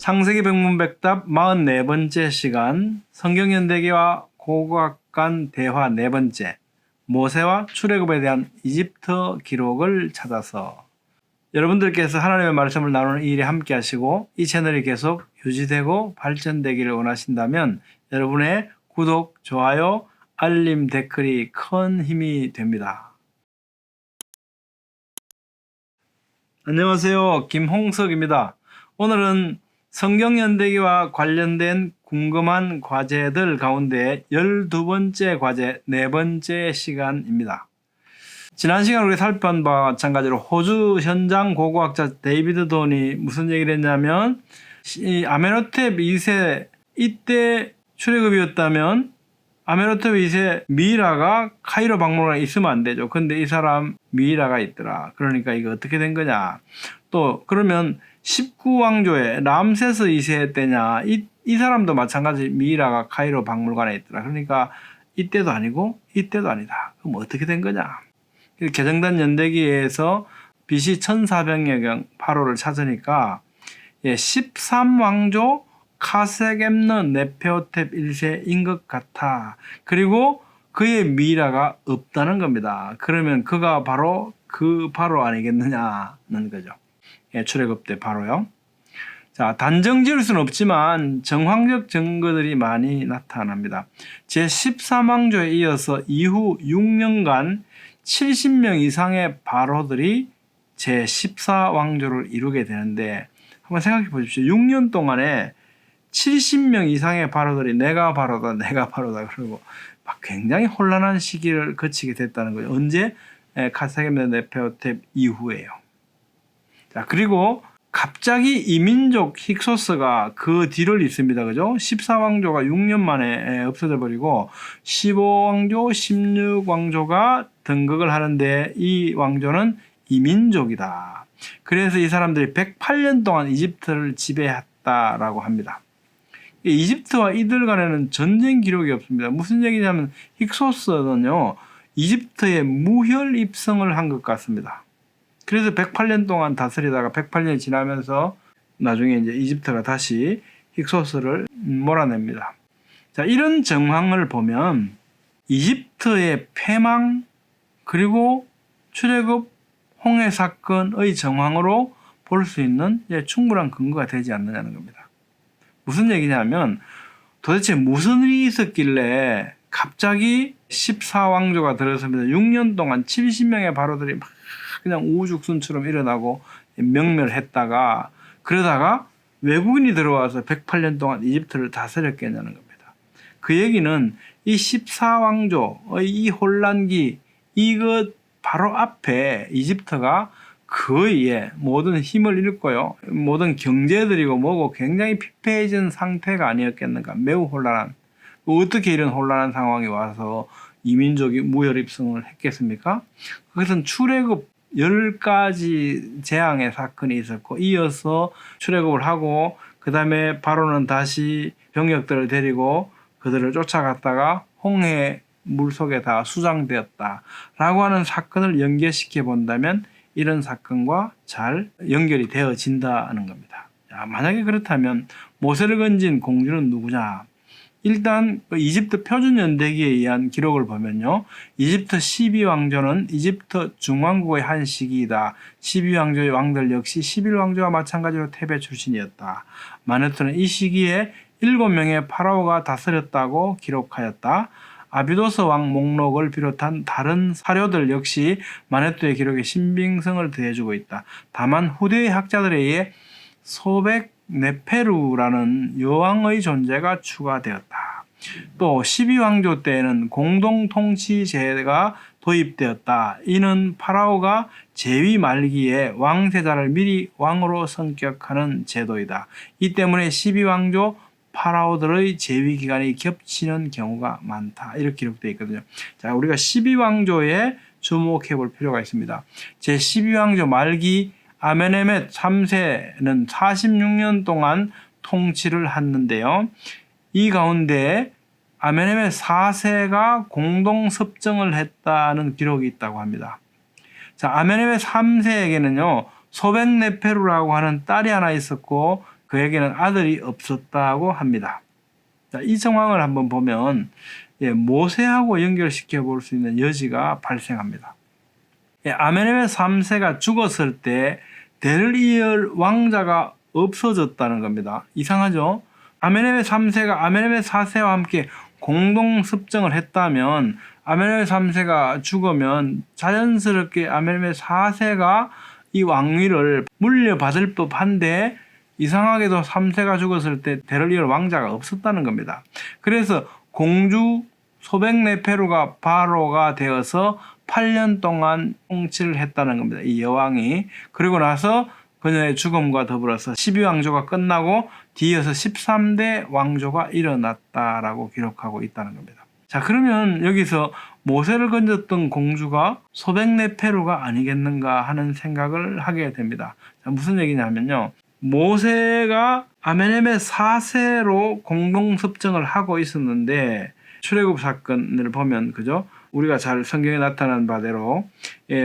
창세기 백문백답 44번째 시간 성경연대기와 고고학 간 대화 4번째 모세와 출애굽에 대한 이집트 기록을 찾아서 여러분들께서 하나님의 말씀을 나누는 이 일에 함께 하시고 이 채널이 계속 유지되고 발전되기를 원하신다면 여러분의 구독, 좋아요, 알림, 댓글이 큰 힘이 됩니다. 안녕하세요. 김홍석입니다. 오늘은 성경연대기와 관련된 궁금한 과제들 가운데 12번째 과제 4번째 시간입니다. 지난 시간 우리 살펴본 바와 마찬가지로 호주 현장 고고학자 데이비드 돈이 무슨 얘기를 했냐면 이 아메노텝 2세 이때 출애굽이었다면 아메노텝 2세 미이라가 카이로 박물관에 있으면 안 되죠. 근데 이 사람 미이라가 있더라. 그러니까 이거 어떻게 된 거냐. 또 그러면 19왕조의 람세스 2세 때냐. 이 사람도 마찬가지 미이라가 카이로 박물관에 있더라. 그러니까 이때도 아니고 이때도 아니다. 그럼 어떻게 된 거냐. 개정단 연대기에서 BC 1400년 8호를 찾으니까 13왕조 카세겜느 네페오텝 1세인 것 같아. 그리고 그의 미이라가 없다는 겁니다. 그러면 그가 바로 그 바로 아니겠느냐는 거죠. 출애굽 때 바로요. 자, 단정 지을 수는 없지만 정황적 증거들이 많이 나타납니다. 제13왕조에 이어서 이후 6년간 70명 이상의 바로들이 제14왕조를 이루게 되는데 한번 생각해 보십시오. 6년 동안에 70명 이상의 바로들이 내가 바로다 그러고 막 굉장히 혼란한 시기를 거치게 됐다는 거죠. 언제? 카세겜느 네페오텝 이후에요. 자, 그리고 갑자기 이민족 힉소스가 그 뒤를 잇습니다. 그죠? 14왕조가 6년 만에 없어져 버리고 15왕조, 16왕조가 등극을 하는데 이 왕조는 이민족이다. 그래서 이 사람들이 108년 동안 이집트를 지배했다라고 합니다. 이집트와 이들 간에는 전쟁 기록이 없습니다. 무슨 얘기냐면 힉소스는요, 이집트에 무혈 입성을 한 것 같습니다. 그래서 108년 동안 다스리다가 108년이 지나면서 나중에 이제 이집트가 다시 힉소스를 몰아냅니다. 자, 이런 정황을 보면 이집트의 패망 그리고 출애굽 홍해 사건의 정황으로 볼 수 있는 충분한 근거가 되지 않느냐는 겁니다. 무슨 얘기냐면 도대체 무슨 일이 있었길래 갑자기 14왕조가 들어섭니다. 6년 동안 70명의 바로들이 막 그냥 우후죽순처럼 일어나고 명멸했다가 그러다가 외국인이 들어와서 108년 동안 이집트를 다스렸겠냐는 겁니다. 그 얘기는 이 14왕조의 이 혼란기 이것 바로 앞에 이집트가 거의 모든 힘을 잃고요. 모든 경제들이고 뭐고 굉장히 피폐해진 상태가 아니었겠는가. 매우 혼란한. 어떻게 이런 혼란한 상황이 와서 이민족이 무혈입성을 했겠습니까? 그것은 출애굽 10가지 재앙의 사건이 있었고 이어서 출애굽을 하고 그 다음에 바로는 다시 병력들을 데리고 그들을 쫓아갔다가 홍해 물속에 다 수장되었다라고 하는 사건을 연계시켜 본다면 이런 사건과 잘 연결이 되어진다는 겁니다. 자, 만약에 그렇다면 모세를 건진 공주는 누구냐? 일단 이집트 표준연대기에 의한 기록을 보면요. 이집트 12왕조는 이집트 중왕국의 한 시기이다. 12왕조의 왕들 역시 11왕조와 마찬가지로 테베 출신이었다. 마네토는 이 시기에 7명의 파라오가 다스렸다고 기록하였다. 아비도스 왕 목록을 비롯한 다른 사료들 역시 마네토의 기록에 신빙성을 더해주고 있다. 다만 후대의 학자들에 의해 소백 네페루라는 여왕의 존재가 추가되었다. 또 12왕조 때에는 공동통치제가 도입되었다. 이는 파라오가 재위 말기에 왕세자를 미리 왕으로 선격하는 제도이다. 이 때문에 12왕조 파라오들의 재위 기간이 겹치는 경우가 많다. 이렇게 기록되어 있거든요. 자, 우리가 12왕조에 주목해 볼 필요가 있습니다. 제 12왕조 말기 아메네멧 3세는 46년 동안 통치를 했는데요. 이 가운데 아메네멧 4세가 공동섭정을 했다는 기록이 있다고 합니다. 자, 아메네멧 3세에게는요, 소백네페루라고 하는 딸이 하나 있었고 그에게는 아들이 없었다고 합니다. 자, 이 정황을 한번 보면 모세하고 연결시켜 볼 수 있는 여지가 발생합니다. 아메네메 3세가 죽었을 때 대를 이을 왕자가 없어졌다는 겁니다. 이상하죠? 아메네메 3세가 아메네메 4세와 함께 공동 습정을 했다면 아메네메 3세가 죽으면 자연스럽게 아메네메 4세가 이 왕위를 물려받을 법한데 이상하게도 3세가 죽었을 때 대를 이을 왕자가 없었다는 겁니다. 그래서 공주 소백네페루가 바로가 되어서 8년 동안 통치를 했다는 겁니다. 이 여왕이. 그리고 나서 그녀의 죽음과 더불어서 12왕조가 끝나고 뒤이어서 13대 왕조가 일어났다라고 기록하고 있다는 겁니다. 자, 그러면 여기서 모세를 건졌던 공주가 소백네페루가 아니겠는가 하는 생각을 하게 됩니다. 자, 무슨 얘기냐면요. 모세가 아메네메 4세로 공동섭정을 하고 있었는데 출애굽 사건을 보면 그죠? 우리가 잘 성경에 나타난 바대로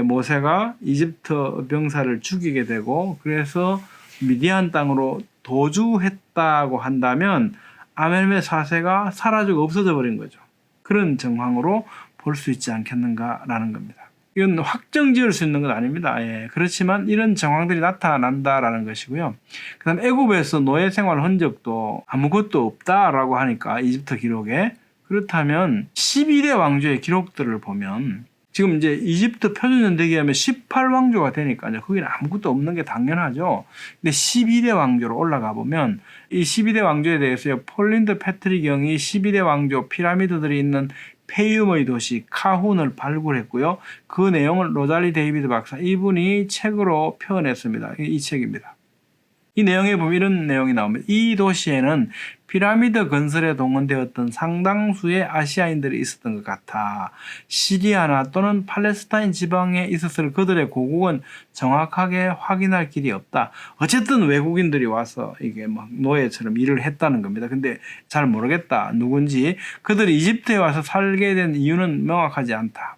모세가 이집트 병사를 죽이게 되고 그래서 미디안 땅으로 도주했다고 한다면 아메네메 4세가 사라지고 없어져 버린 거죠. 그런 정황으로 볼 수 있지 않겠는가라는 겁니다. 이건 확정 지을 수 있는 건 아닙니다. 그렇지만 이런 정황들이 나타난다라는 것이고요. 그 다음 애굽에서 노예 생활 흔적도 아무것도 없다라고 하니까 이집트 기록에 그렇다면 12대 왕조의 기록들을 보면 지금 이제 이집트 표준연대기에 하면 18왕조가 되니까요. 거기는 아무것도 없는 게 당연하죠. 근데 12대 왕조로 올라가 보면 이 12대 왕조에 대해서 폴린드 패트릭 영이 12대 왕조 피라미드들이 있는 페이움의 도시 카훈을 발굴했고요. 그 내용을 로잘리 데이비드 박사 이분이 책으로 표현했습니다. 이 책입니다. 이 내용에 보면 이런 내용이 나옵니다. 이 도시에는 피라미드 건설에 동원되었던 상당수의 아시아인들이 있었던 것 같아 시리아나 또는 팔레스타인 지방에 있었을 그들의 고국은 정확하게 확인할 길이 없다. 어쨌든 외국인들이 와서 이게 막 노예처럼 일을 했다는 겁니다. 근데 잘 모르겠다. 누군지 그들이 이집트에 와서 살게 된 이유는 명확하지 않다.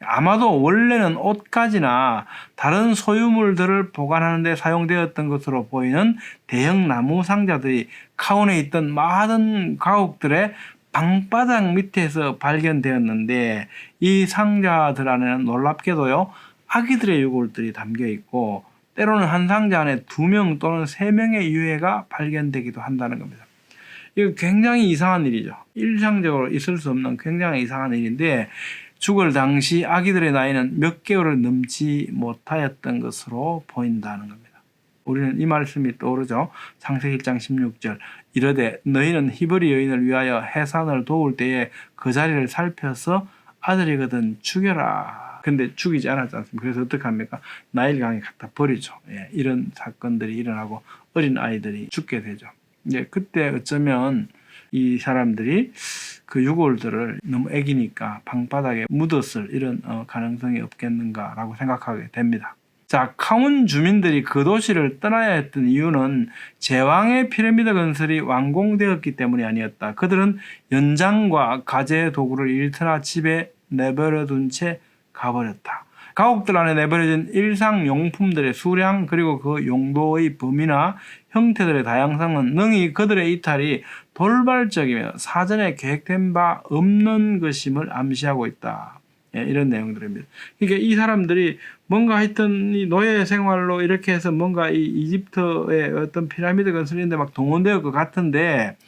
아마도 원래는 옷가지나 다른 소유물들을 보관하는 데 사용되었던 것으로 보이는 대형 나무 상자들이 카운에 있던 많은 가옥들의 방바닥 밑에서 발견되었는데 이 상자들 안에는 놀랍게도요 아기들의 유골들이 담겨 있고 때로는 한 상자 안에 2명 또는 3명의 유해가 발견되기도 한다는 겁니다. 이거 굉장히 이상한 일이죠. 일상적으로 있을 수 없는 굉장히 이상한 일인데 죽을 당시 아기들의 나이는 몇 개월을 넘지 못하였던 것으로 보인다는 겁니다. 우리는 이 말씀이 떠오르죠. 창세기 1장 16절 이르되 너희는 히브리 여인을 위하여 해산을 도울 때에 그 자리를 살펴서 아들이거든 죽여라. 근데 죽이지 않았지 않습니까? 그래서 어떻게 합니까? 나일강에 갖다 버리죠. 이런 사건들이 일어나고 어린 아이들이 죽게 되죠. 그때 어쩌면 이 사람들이 그 유골들을 너무 애기니까 방바닥에 묻었을 이런 가능성이 없겠는가라고 생각하게 됩니다. 자, 카운 주민들이 그 도시를 떠나야 했던 이유는 제왕의 피라미드 건설이 완공되었기 때문이 아니었다. 그들은 연장과 가재 도구를 일터나 집에 내버려둔 채 가버렸다. 가옥들 안에 내버려진 일상용품들의 수량 그리고 그 용도의 범위나 형태들의 다양성은 능히 그들의 이탈이 돌발적이며 사전에 계획된 바 없는 것임을 암시하고 있다. 이런 내용들입니다. 그러니까 이 사람들이 뭔가 하여튼 이 노예 생활로 이렇게 해서 뭔가 이 이집트의 어떤 피라미드 건설인데 막 동원될 것 같은데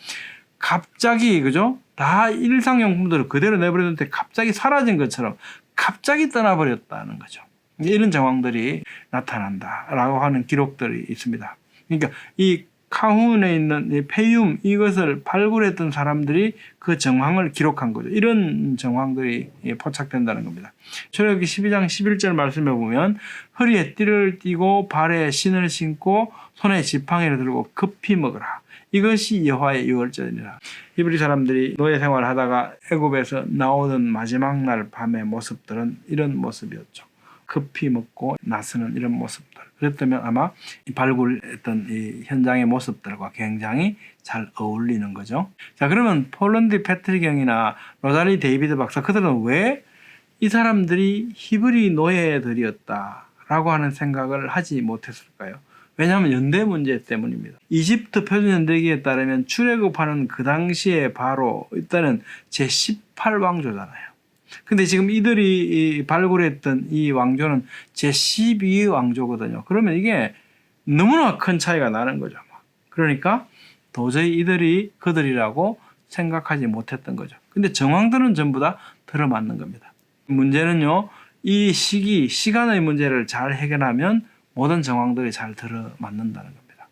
갑자기 그죠? 다 일상용품들을 그대로 내버려뒀는데 갑자기 사라진 것처럼 갑자기 떠나버렸다는 거죠. 이런 정황들이 나타난다라고 하는 기록들이 있습니다. 그러니까 이 카훈에 있는 이 페이움 이것을 발굴했던 사람들이 그 정황을 기록한 거죠. 이런 정황들이 포착된다는 겁니다. 출애굽기 12장 11절 말씀에 보면 허리에 띠를 띠고 발에 신을 신고 손에 지팡이를 들고 급히 먹으라. 이것이 여호와의 유월절이라. 히브리 사람들이 노예 생활을 하다가 애굽에서 나오던 마지막 날 밤의 모습들은 이런 모습이었죠. 급히 먹고 나서는 이런 모습들. 그랬다면 아마 이 발굴했던 이 현장의 모습들과 굉장히 잘 어울리는 거죠. 자, 그러면 폴런드 패트릭 형이나 로잘리 데이비드 박사 그들은 왜 이 사람들이 히브리 노예들이었다라고 하는 생각을 하지 못했을까요? 왜냐하면 연대 문제 때문입니다. 이집트 표준연대기에 따르면 출애굽하는 그 당시에 바로 일단은 제18왕조잖아요. 근데 지금 이들이 발굴했던 이 왕조는 제12 왕조거든요. 그러면 이게 너무나 큰 차이가 나는 거죠. 그러니까 도저히 이들이 그들이라고 생각하지 못했던 거죠. 근데 정황들은 전부 다 들어맞는 겁니다. 문제는요, 이 시간의 문제를 잘 해결하면 모든 정황들이 잘 들어맞는다는 겁니다.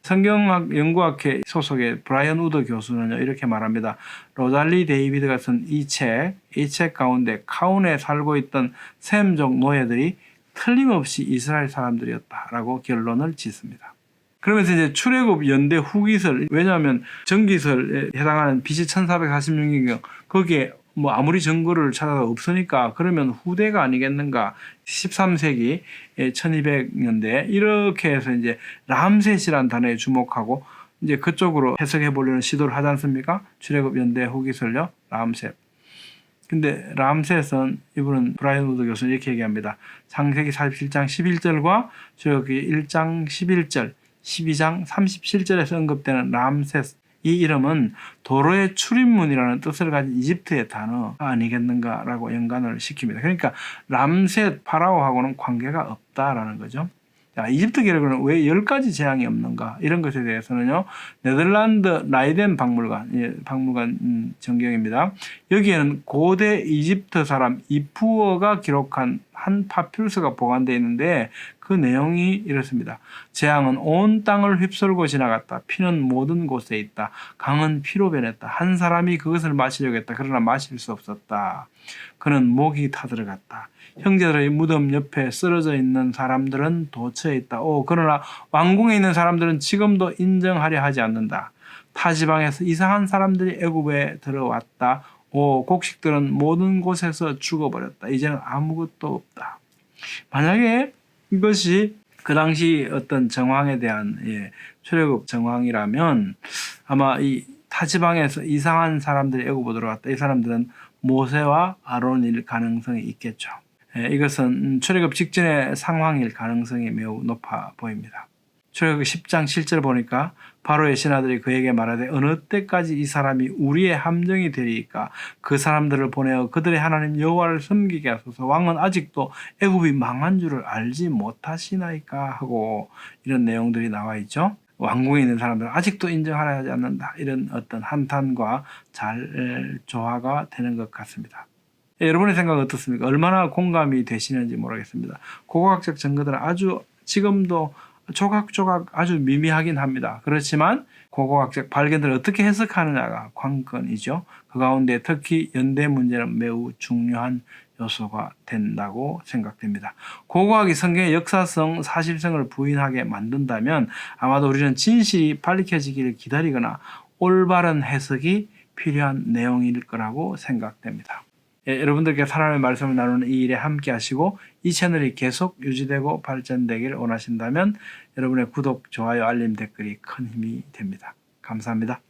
성경학 연구학회 소속의 브라이언 우더 교수는요, 이렇게 말합니다. 로잘리 데이비드가 쓴 이 책 가운데 카운에 살고 있던 셈족 노예들이 틀림없이 이스라엘 사람들이었다라고 결론을 짓습니다. 그러면서 이제 출애굽 연대 후기설, 왜냐하면 전기설에 해당하는 BC 1446년 거기에 뭐 아무리 증거를 찾아도 없으니까 그러면 후대가 아니겠는가. 13세기 1200년대 이렇게 해서 이제 람셋이라는 단어에 주목하고 이제 그쪽으로 해석해 보려는 시도를 하지 않습니까? 출애굽 연대 후기설요. 람셋. 근데 람셋은 이분은 브라이언 우드 교수는 이렇게 얘기합니다. 창세기 47장 11절과 출애굽기 1장 11절 12장 37절에서 언급되는 람셋, 이 이름은 도로의 출입문이라는 뜻을 가진 이집트의 단어 아니겠는가라고 연관을 시킵니다. 그러니까 람셋 파라오하고는 관계가 없다라는 거죠. 자, 이집트 계획은 왜 10가지 재앙이 없는가? 이런 것에 대해서는요, 네덜란드 라이덴 박물관 전경입니다. 여기에는 고대 이집트 사람 이푸어가 기록한 한 파피루스가 보관되어 있는데 그 내용이 이렇습니다. 재앙은 온 땅을 휩쓸고 지나갔다. 피는 모든 곳에 있다. 강은 피로 변했다. 한 사람이 그것을 마시려고 했다. 그러나 마실 수 없었다. 그는 목이 타들어갔다. 형제들의 무덤 옆에 쓰러져 있는 사람들은 도처에 있다. 그러나 왕궁에 있는 사람들은 지금도 인정하려 하지 않는다. 타 지방에서 이상한 사람들이 애굽에 들어왔다. 곡식들은 모든 곳에서 죽어버렸다. 이제는 아무것도 없다. 만약에 이것이 그 당시 어떤 정황에 대한 출애굽 정황이라면 아마 이 타지방에서 이상한 사람들이 애굽으로 들어왔다. 이 사람들은 모세와 아론일 가능성이 있겠죠. 이것은 출애굽 직전의 상황일 가능성이 매우 높아 보입니다. 출애굽 10장 7절 보니까 바로의 신하들이 그에게 말하되 어느 때까지 이 사람이 우리의 함정이 되리이까 그 사람들을 보내어 그들의 하나님 여호와를 섬기게 하소서. 왕은 아직도 애굽이 망한 줄을 알지 못하시나이까 하고 이런 내용들이 나와 있죠. 왕궁에 있는 사람들은 아직도 인정하려 하지 않는다. 이런 어떤 한탄과 잘 조화가 되는 것 같습니다. 여러분의 생각은 어떻습니까? 얼마나 공감이 되시는지 모르겠습니다. 고고학적 증거들은 아주 지금도 조각조각 아주 미미하긴 합니다. 그렇지만 고고학적 발견들을 어떻게 해석하느냐가 관건이죠. 그 가운데 특히 연대 문제는 매우 중요한 요소가 된다고 생각됩니다. 고고학이 성경의 역사성, 사실성을 부인하게 만든다면 아마도 우리는 진실이 밝혀지기를 기다리거나 올바른 해석이 필요한 내용일 거라고 생각됩니다. 여러분들께 하나님의 말씀을 나누는 이 일에 함께 하시고 이 채널이 계속 유지되고 발전되기를 원하신다면 여러분의 구독, 좋아요, 알림, 댓글이 큰 힘이 됩니다. 감사합니다.